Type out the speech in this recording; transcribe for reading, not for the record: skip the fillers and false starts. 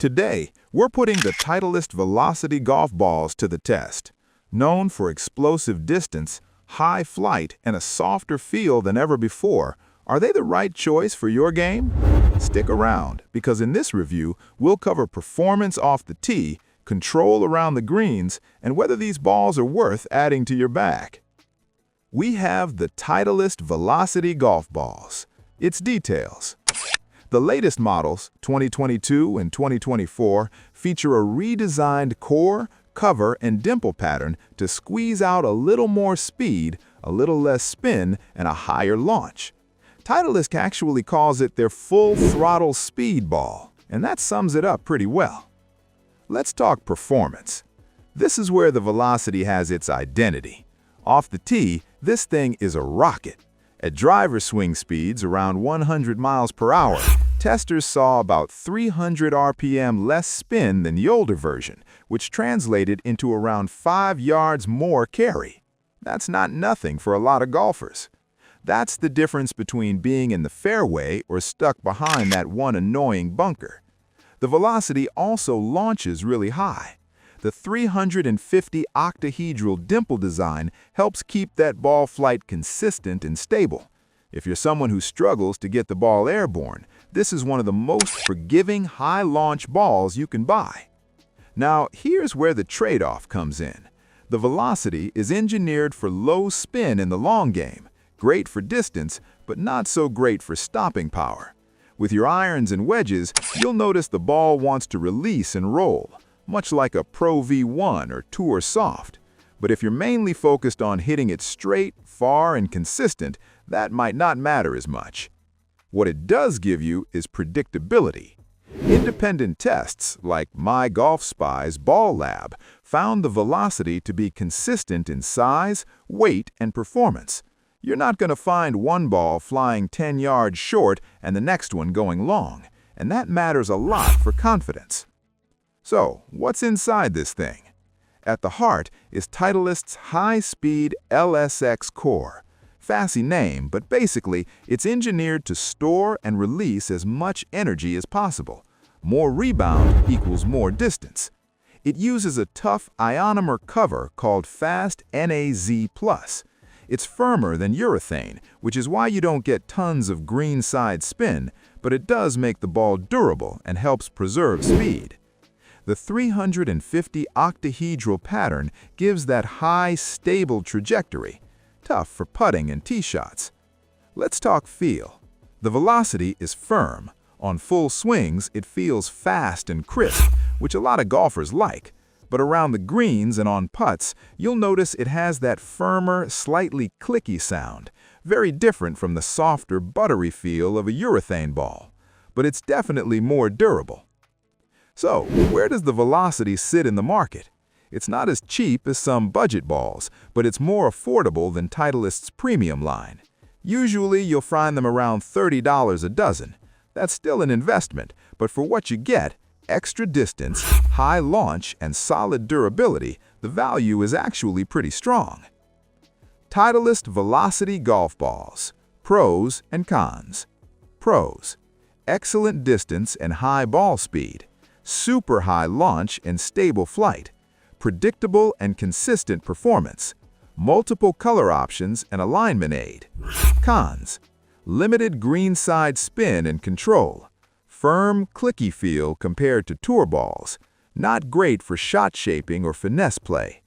Today, we're putting the Titleist Velocity golf balls to the test. Known for explosive distance, high flight, and a softer feel than ever before, are they the right choice for your game? Stick around, because in this review, we'll cover performance off the tee, control around the greens, and whether these balls are worth adding to your bag. We have the Titleist Velocity golf balls. Its details. The latest models, 2022 and 2024, feature a redesigned core, cover, and dimple pattern to squeeze out a little more speed, a little less spin, and a higher launch. Titleist actually calls it their full-throttle speed ball, and that sums it up pretty well. Let's talk performance. This is where the Velocity has its identity. Off the tee, this thing is a rocket. At driver swing speeds around 100 miles per hour, testers saw about 300 RPM less spin than the older version, which translated into around 5 yards more carry. That's not nothing for a lot of golfers. That's the difference between being in the fairway or stuck behind that one annoying bunker. The Velocity also launches really high. The 350 octahedral dimple design helps keep that ball flight consistent and stable. If you're someone who struggles to get the ball airborne, this is one of the most forgiving high-launch balls you can buy. Now, here's where the trade-off comes in. The Velocity is engineered for low spin in the long game, great for distance, but not so great for stopping power. With your irons and wedges, you'll notice the ball wants to release and roll, much like a Pro V1 or Tour Soft. But if you're mainly focused on hitting it straight, far, and consistent, that might not matter as much. What it does give you is predictability. Independent tests, like My Golf Spy's Ball Lab, found the Velocity to be consistent in size, weight, and performance. You're not going to find one ball flying 10 yards short and the next one going long, and that matters a lot for confidence. So, what's inside this thing? At the heart is Titleist's high-speed LSX Core. Fancy name, but basically, it's engineered to store and release as much energy as possible. More rebound equals more distance. It uses a tough ionomer cover called Fast NaZ+. It's firmer than urethane, which is why you don't get tons of greenside spin, but it does make the ball durable and helps preserve speed. The 350 octahedral pattern gives that high, stable trajectory, tough for putting and tee shots. Let's talk feel. The Velocity is firm. On full swings, it feels fast and crisp, which a lot of golfers like. But around the greens and on putts, you'll notice it has that firmer, slightly clicky sound, very different from the softer, buttery feel of a urethane ball. But it's definitely more durable. So, where does the Velocity sit in the market? It's not as cheap as some budget balls, but it's more affordable than Titleist's premium line. Usually, you'll find them around $30 a dozen. That's still an investment, but for what you get, extra distance, high launch, and solid durability, the value is actually pretty strong. Titleist Velocity golf balls. Pros and cons. Pros: excellent distance and high ball speed. Super high launch and stable flight, predictable and consistent performance, multiple color options and alignment aid. Cons: limited greenside spin and control, firm, clicky feel compared to tour balls, not great for shot shaping or finesse play.